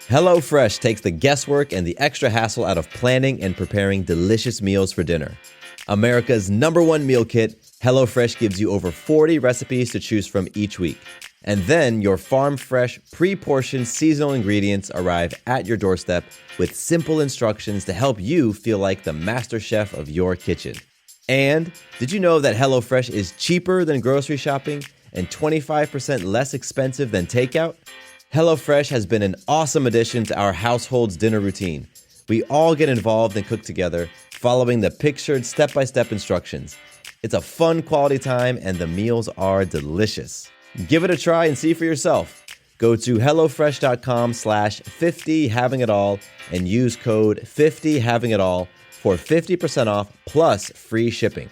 HelloFresh takes the guesswork and the extra hassle out of planning and preparing delicious meals for dinner. America's #1 meal kit, HelloFresh gives you over 40 recipes to choose from each week. And then your farm-fresh, pre-portioned seasonal ingredients arrive at your doorstep with simple instructions to help you feel like the master chef of your kitchen. And did you know that HelloFresh is cheaper than grocery shopping and 25% less expensive than takeout? HelloFresh has been an awesome addition to our household's dinner routine. We all get involved and cook together, following the pictured step-by-step instructions. It's a fun quality time and the meals are delicious. Give it a try and see for yourself. Go to HelloFresh.com/50havingitall and use code 50havingitall for 50% off plus free shipping.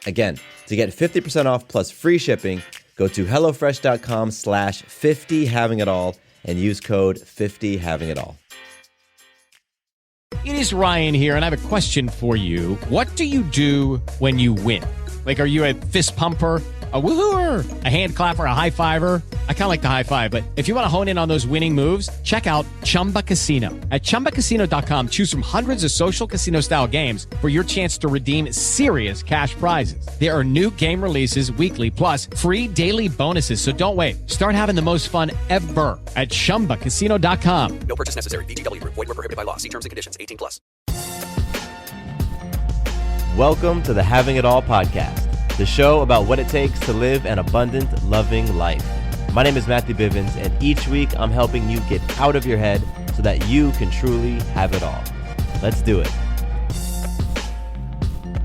Again, to get 50% off plus free shipping, go to HelloFresh.com/50havingitall and use code 50havingitall. It is Ryan here, and I have a question for you. What do you do when you win? Like, are you a fist pumper, a woohooer, a hand clapper, a high fiver? I kind of like the high five, but if you want to hone in on those winning moves, check out Chumba Casino. At ChumbaCasino.com, choose from hundreds of social casino-style games for your chance to redeem serious cash prizes. There are new game releases weekly, plus free daily bonuses, so don't wait. Start having the most fun ever at ChumbaCasino.com. No purchase necessary. VGW Group. Void where prohibited by law. See terms and conditions. 18+. Welcome to the Having It All podcast, the show about what it takes to live an abundant, loving life. My name is Matthew Bivens, and each week I'm helping you get out of your head so that you can truly have it all. Let's do it.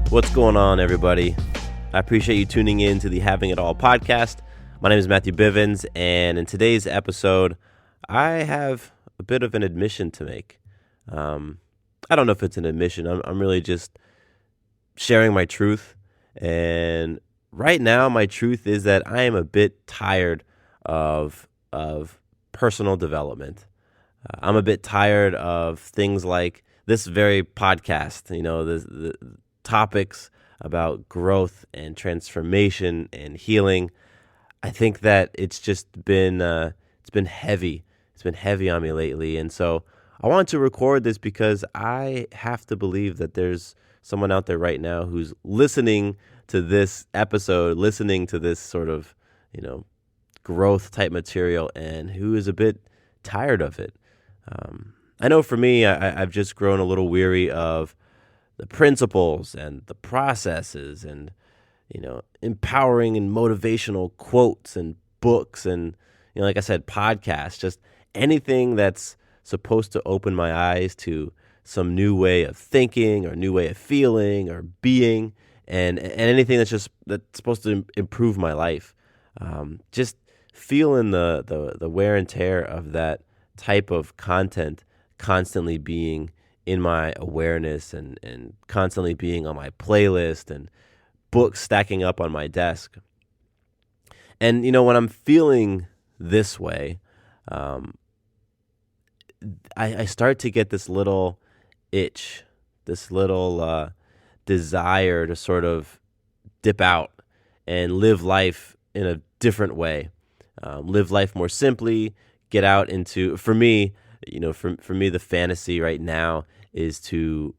What's going on, everybody? I appreciate you tuning in to the Having It All podcast. My name is Matthew Bivens, and in today's episode, I have a bit of an admission to make. I don't know if it's an admission. I'm really just sharing my truth. And right now, my truth is that I am a bit tired of personal development. I'm a bit tired of things like this very podcast, the topics about growth and transformation and healing. I think that it's just been heavy. It's been heavy on me lately. And so I wanted to record this because I have to believe that there's someone out there right now who's listening to this episode, listening to this sort of, growth type material, and who is a bit tired of it. I know for me, I've just grown a little weary of the principles and the processes and, empowering and motivational quotes and books and, like I said, podcasts, just anything that's supposed to open my eyes to some new way of thinking or new way of feeling or being, and anything that's supposed to improve my life. Just feeling the wear and tear of that type of content constantly being in my awareness and constantly being on my playlist and books stacking up on my desk. And, when I'm feeling this way, I start to get this little itch, this little desire to sort of dip out and live life in a different way, live life more simply, get out into, for me, for me, the fantasy right now is to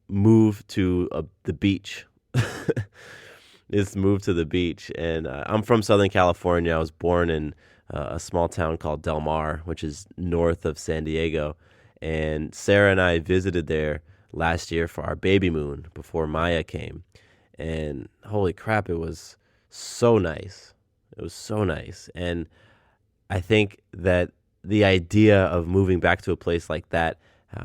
move to the beach. Is move to the beach. And I'm from Southern California. I was born in a small town called Del Mar, which is north of San Diego. And Sarah and I visited there last year for our baby moon before Maya came. And holy crap, it was so nice. It was so nice. And I think that the idea of moving back to a place like that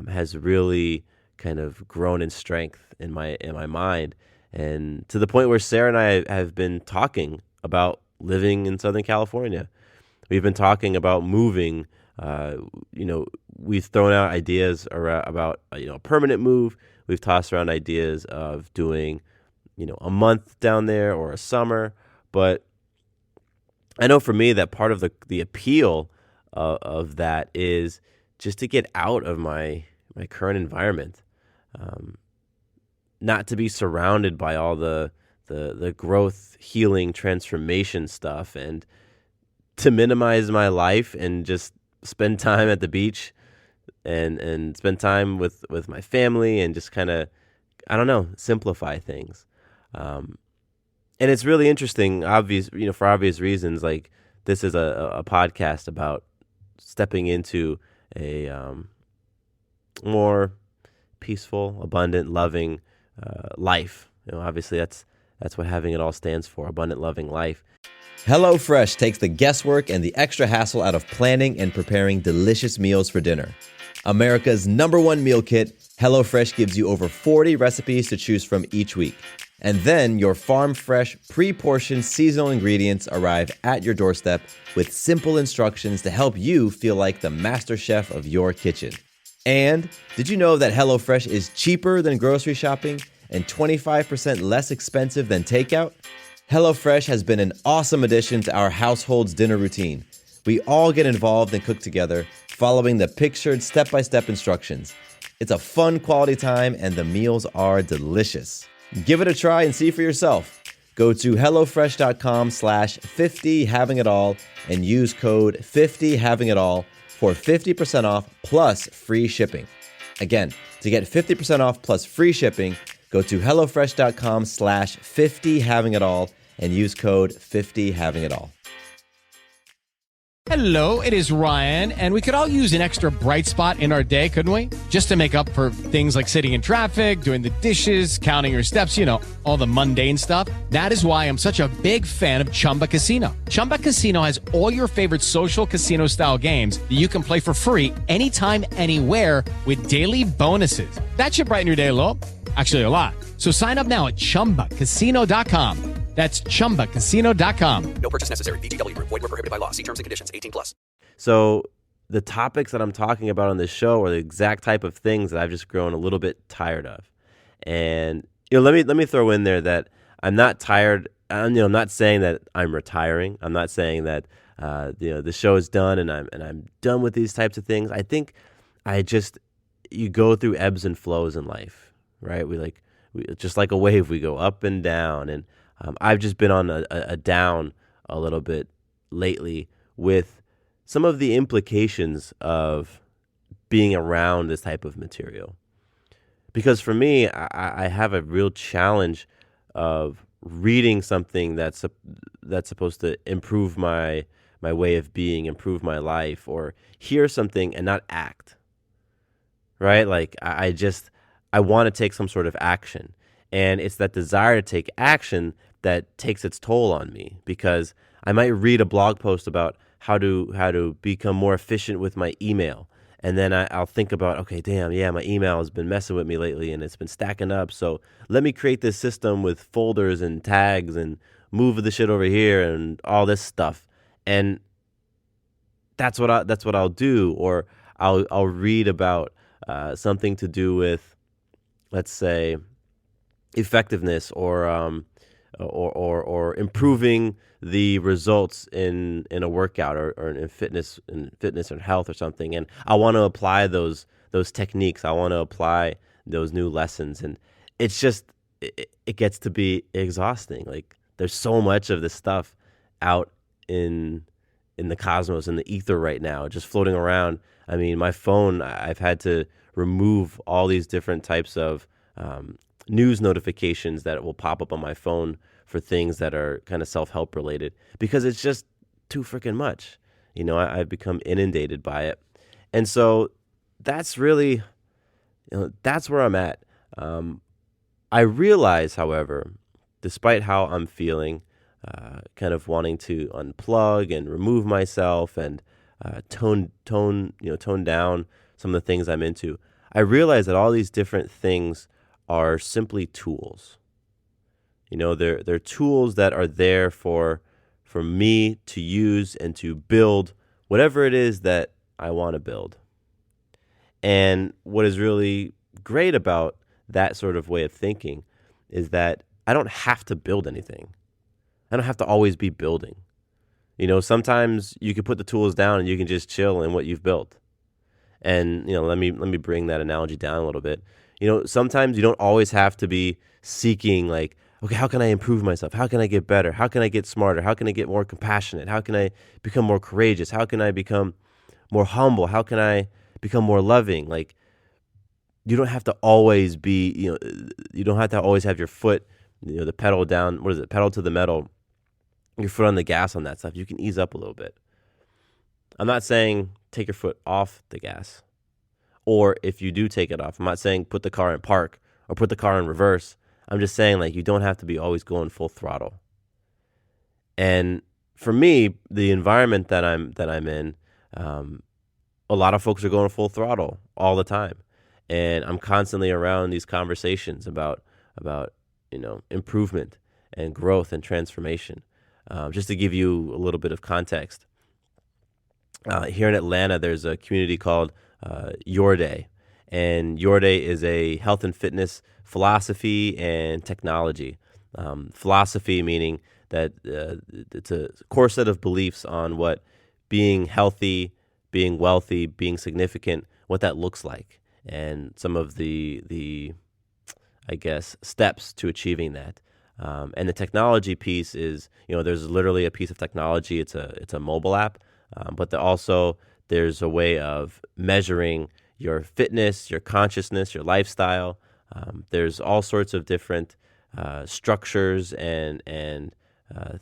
has really kind of grown in strength in my mind. And to the point where Sarah and I have been talking about living in Southern California. We've been talking about moving. We've thrown out ideas about a permanent move. We've tossed around ideas of doing, a month down there or a summer. But I know for me that part of the appeal of that is just to get out of my current environment, not to be surrounded by all the growth, healing, transformation stuff, and to minimize my life and just spend time at the beach, and spend time with my family and just kind of, I don't know, simplify things. And it's really interesting, for obvious reasons. Like, this is a podcast about stepping into a more peaceful, abundant, loving life. Obviously that's what having it all stands for: abundant, loving life. HelloFresh takes the guesswork and the extra hassle out of planning and preparing delicious meals for dinner. America's #1 meal kit, HelloFresh gives you over 40 recipes to choose from each week. And then your farm-fresh, pre-portioned seasonal ingredients arrive at your doorstep with simple instructions to help you feel like the master chef of your kitchen. And did you know that HelloFresh is cheaper than grocery shopping and 25% less expensive than takeout? HelloFresh has been an awesome addition to our household's dinner routine. We all get involved and cook together, following the pictured step-by-step instructions. It's a fun quality time, and the meals are delicious. Give it a try and see for yourself. Go to HelloFresh.com/50havingitall and use code 50havingitall for 50% off plus free shipping. Again, to get 50% off plus free shipping, go to HelloFresh.com/50havingitall and use code 50havingitall. Hello, it is Ryan, and we could all use an extra bright spot in our day, couldn't we? Just to make up for things like sitting in traffic, doing the dishes, counting your steps, all the mundane stuff. That is why I'm such a big fan of Chumba Casino. Chumba Casino has all your favorite social casino-style games that you can play for free anytime, anywhere with daily bonuses. That should brighten your day a little. Actually, a lot. So sign up now at ChumbaCasino.com. That's ChumbaCasino.com. No purchase necessary. VGW Group. Void where prohibited by law. See terms and conditions. 18+. So the topics that I'm talking about on this show are the exact type of things that I've just grown a little bit tired of. And let me throw in there that I'm not tired. I'm not saying that I'm retiring. I'm not saying that the show is done and I'm done with these types of things. I think you go through ebbs and flows in life, right? We just like a wave, we go up and down. And I've just been on a down a little bit lately with some of the implications of being around this type of material. Because for me, I have a real challenge of reading something that's supposed to improve my way of being, improve my life, or hear something and not act. Right? Like I want to take some sort of action. And it's that desire to take action that takes its toll on me, because I might read a blog post about how to become more efficient with my email. And then I'll think about, okay, damn, yeah, my email has been messing with me lately and it's been stacking up. So let me create this system with folders and tags and move the shit over here and all this stuff. And that's what I'll do. Or I'll read about something to do with, let's say, effectiveness or improving the results in a workout or in fitness and health or something. And I want to apply those techniques. I want to apply those new lessons. And it's just, it gets to be exhausting. Like, there's so much of this stuff out in the cosmos, in the ether right now, just floating around. I mean, my phone, I've had to remove all these different types of news notifications that will pop up on my phone for things that are kind of self-help related, because it's just too freaking much. I've become inundated by it. And so that's really, that's where I'm at. I realize, however, despite how I'm feeling, kind of wanting to unplug and remove myself and tone down some of the things I'm into, I realize that all these different things are simply tools. They're tools that are there for me to use and to build whatever it is that I want to build. And what is really great about that sort of way of thinking is that I don't have to build anything. I don't have to always be building. Sometimes you can put the tools down and you can just chill in what you've built. And, let me bring that analogy down a little bit. Sometimes you don't always have to be seeking, like, okay, how can I improve myself? How can I get better? How can I get smarter? How can I get more compassionate? How can I become more courageous? How can I become more humble? How can I become more loving. Like, you don't have to always be, you don't have to always have your foot, the pedal down, pedal to the metal, your foot on the gas on that stuff. You can ease up a little bit. I'm not saying take your foot off the gas. Or if you do take it off, I'm not saying put the car in park or put the car in reverse. I'm just saying, like, you don't have to be always going full throttle. And for me, the environment that I'm in, a lot of folks are going full throttle all the time. And I'm constantly around these conversations about improvement and growth and transformation. Just to give you a little bit of context, here in Atlanta, there's a community called Your Day. And Your Day is a health and fitness philosophy and technology. Philosophy meaning that it's a core set of beliefs on what being healthy, being wealthy, being significant, what that looks like, and some of the I guess, steps to achieving that. And the technology piece is, there's literally a piece of technology. It's a mobile app, but there's a way of measuring your fitness, your consciousness, your lifestyle. There's all sorts of different structures and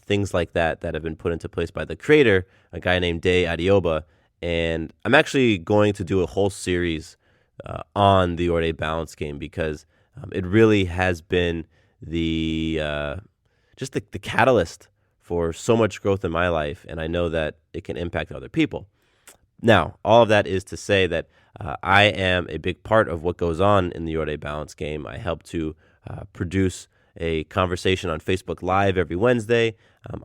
things like that have been put into place by the creator, a guy named Day Adioba. And I'm actually going to do a whole series on the Your Day Balance Game because it really has been the catalyst for so much growth in my life, and I know that it can impact other people. Now, all of that is to say that I am a big part of what goes on in the Your Day Balance Game. I help to produce a conversation on Facebook Live every Wednesday.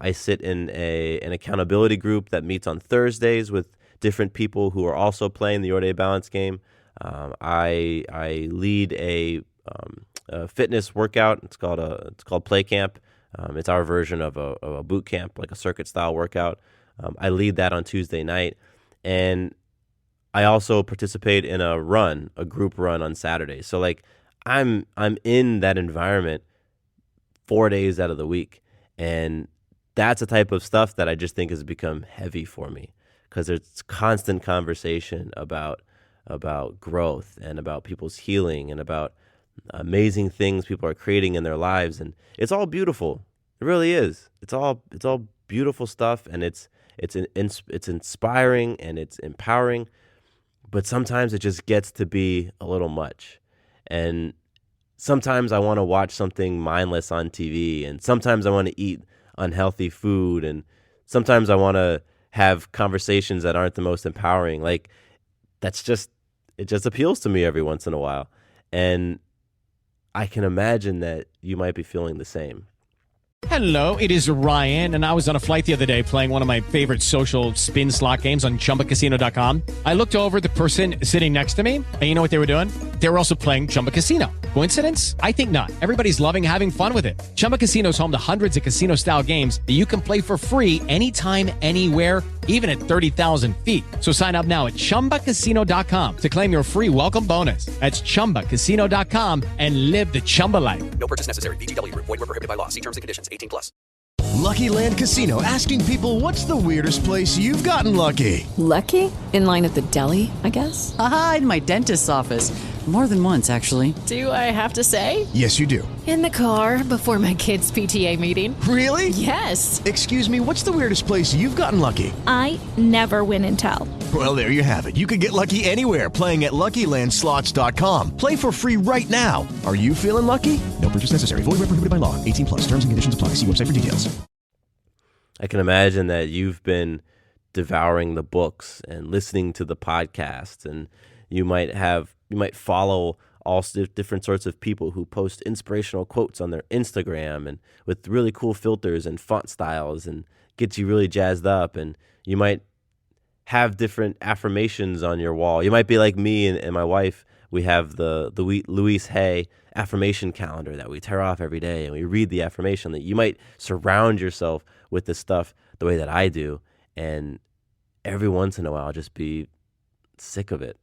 I sit in an accountability group that meets on Thursdays with different people who are also playing the Your Day Balance Game. I lead a fitness workout. It's called Play Camp. It's our version of a boot camp, like a circuit style workout. I lead that on Tuesday night, and I also participate in a group run on Saturday. So like I'm in that environment 4 days out of the week, and that's a type of stuff that I just think has become heavy for me because there's constant conversation about growth and about people's healing and about amazing things people are creating in their lives, and it's all beautiful. It really is. It's all beautiful stuff, and it's inspiring and it's empowering. But sometimes it just gets to be a little much, and sometimes I want to watch something mindless on TV, and sometimes I want to eat unhealthy food, and sometimes I want to have conversations that aren't the most empowering. Like it just appeals to me every once in a while, and I can imagine that you might be feeling the same. Hello, it is Ryan, and I was on a flight the other day playing one of my favorite social spin slot games on ChumbaCasino.com. I looked over at the person sitting next to me, and you know what they were doing? They were also playing Chumba Casino. Coincidence? I think not. Everybody's loving having fun with it. Chumba Casino is home to hundreds of casino-style games that you can play for free anytime, anywhere, even at 30,000 feet. So sign up now at ChumbaCasino.com to claim your free welcome bonus. That's ChumbaCasino.com and live the Chumba life. No purchase necessary. VGW Group. Void where prohibited by law. See terms and conditions. 18+. Lucky Land Casino, asking people, what's the weirdest place you've gotten lucky? Lucky? In line at the deli, I guess? Aha, in my dentist's office. More than once, actually. Do I have to say? Yes, you do. In the car before my kids' PTA meeting. Really? Yes. Excuse me, what's the weirdest place you've gotten lucky? I never win and tell. Well, there you have it. You can get lucky anywhere, playing at LuckyLandSlots.com. Play for free right now. Are you feeling lucky? No purchase necessary. Void where prohibited by law. 18+. Terms and conditions apply. See website for details. I can imagine that you've been devouring the books and listening to the podcasts, and you might follow all different sorts of people who post inspirational quotes on their Instagram and with really cool filters and font styles and gets you really jazzed up. And you might have different affirmations on your wall. You might be like me and my wife. We have the Louise Hay affirmation calendar that we tear off every day, and we read the affirmation. That you might surround yourself with this stuff the way that I do, and every once in a while just be sick of it,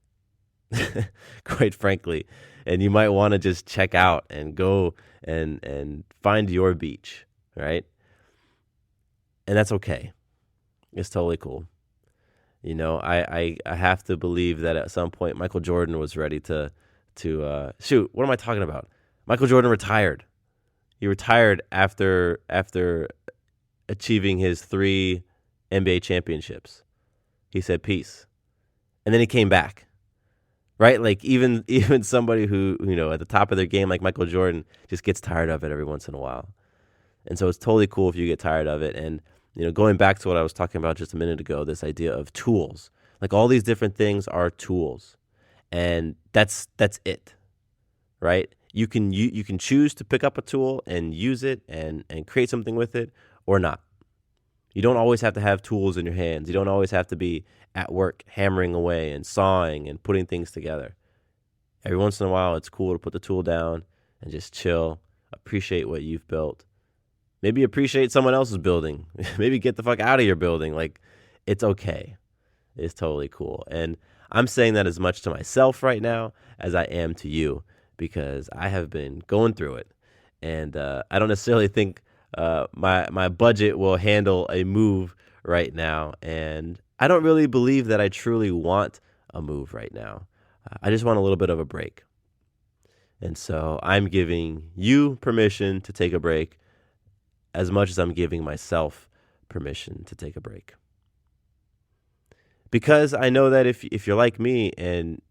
quite frankly. And you might want to just check out and go and find your beach, right? And that's okay. It's totally cool. I have to believe that at some point Michael Jordan was ready to shoot. What am I talking about? Michael Jordan retired. He retired after achieving his 3 NBA championships. He said peace, and then he came back. Right? Like even somebody who at the top of their game like Michael Jordan just gets tired of it every once in a while. And so it's totally cool if you get tired of it. And going back to what I was talking about just a minute ago, this idea of tools. Like all these different things are tools. And that's it. Right? You can choose to pick up a tool and use it and create something with it or not. You don't always have to have tools in your hands. You don't always have to be at work hammering away and sawing and putting things together. Every once in a while, it's cool to put the tool down and just chill, appreciate what you've built. Maybe appreciate someone else's building. Maybe get the fuck out of your building. Like, it's okay. It's totally cool. And I'm saying that as much to myself right now as I am to you because I have been going through it. And I don't necessarily think my budget will handle a move right now, and I don't really believe that I truly want a move right now. I just want a little bit of a break, and so I'm giving you permission to take a break as much as I'm giving myself permission to take a break, because I know that if you're like me and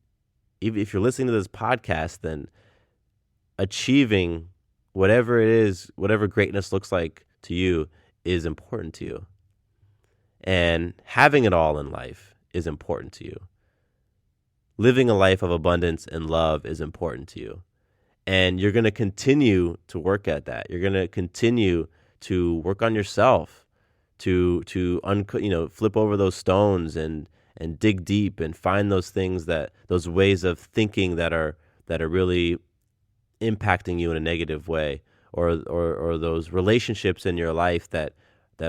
if you're listening to this podcast, then achieving whatever it is, whatever greatness looks like to you is important to you. And having it all in life is important to you. Living a life of abundance and love is important to you. And you're going to continue to work at that. You're going to continue to work on yourself, to flip over those stones and dig deep and find those things those ways of thinking that are really impacting you in a negative way, or those relationships in your life that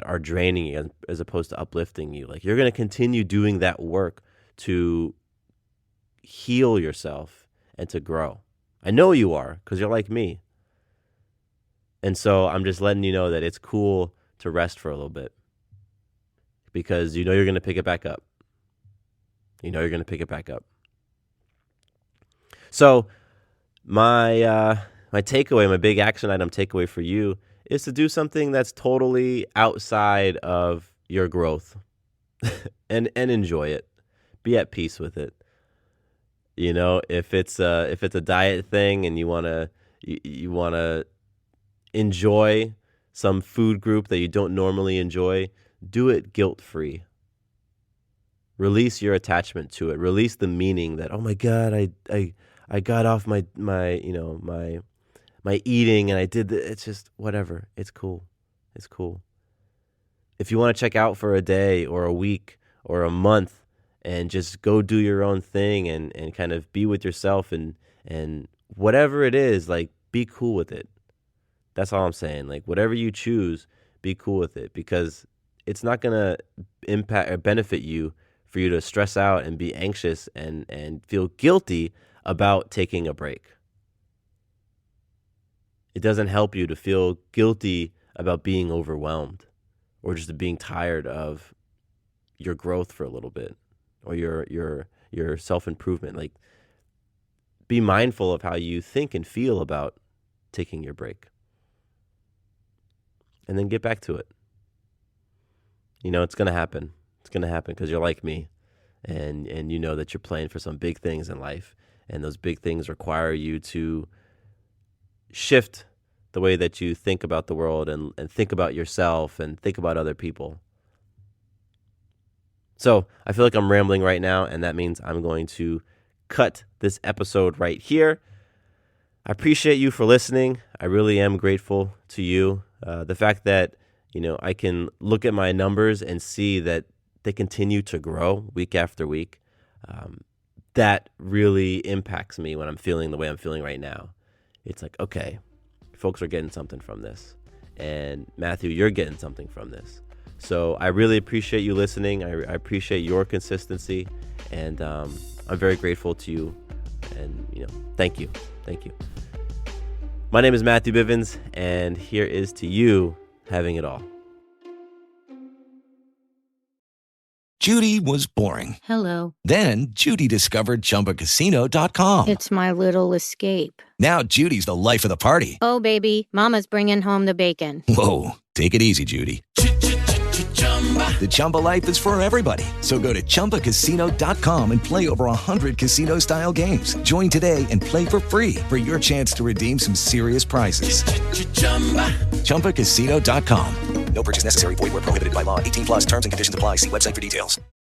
are draining you as opposed to uplifting you. Like, you're going to continue doing that work to heal yourself and to grow. I know you are, because you're like me. And so I'm just letting you know that it's cool to rest for a little bit, because you're going to pick it back up. You're going to pick it back up. So my takeaway, my big action item takeaway for you is to do something that's totally outside of your growth and enjoy it. Be at peace with it. If it's a diet thing and you want to enjoy some food group that you don't normally enjoy, do it guilt-free. Release your attachment to it. Release the meaning that, oh my God, I got off my eating and I did it's just whatever. It's cool. It's cool. If you want to check out for a day or a week or a month and just go do your own thing and kind of be with yourself and whatever it is, like, be cool with it. That's all I'm saying. Like, whatever you choose, be cool with it, because it's not going to impact or benefit you for you to stress out and be anxious and feel guilty about taking a break. It doesn't help you to feel guilty about being overwhelmed or just being tired of your growth for a little bit or your self-improvement. Like, be mindful of how you think and feel about taking your break. And then get back to it. It's going to happen. It's going to happen because you're like me. And you know that you're playing for some big things in life. And those big things require you to shift the way that you think about the world and think about yourself and think about other people. So I feel like I'm rambling right now, and that means I'm going to cut this episode right here. I appreciate you for listening. I really am grateful to you. The fact that, I can look at my numbers and see that they continue to grow week after week. That really impacts me when I'm feeling the way I'm feeling right now. It's like, okay, folks are getting something from this. And Matthew, you're getting something from this. So I really appreciate you listening. I appreciate your consistency. And I'm very grateful to you. And, thank you. Thank you. My name is Matthew Bivens, and here is to you having it all. Judy was boring. Hello. Then Judy discovered ChumbaCasino.com. It's my little escape. Now Judy's the life of the party. Oh, baby, mama's bringing home the bacon. Whoa, take it easy, Judy. The Chumba life is for everybody. So go to ChumbaCasino.com and play over 100 casino-style games. Join today and play for free for your chance to redeem some serious prizes. ChumbaCasino.com. No purchase necessary. Void where prohibited by law. 18 plus terms and conditions apply. See website for details.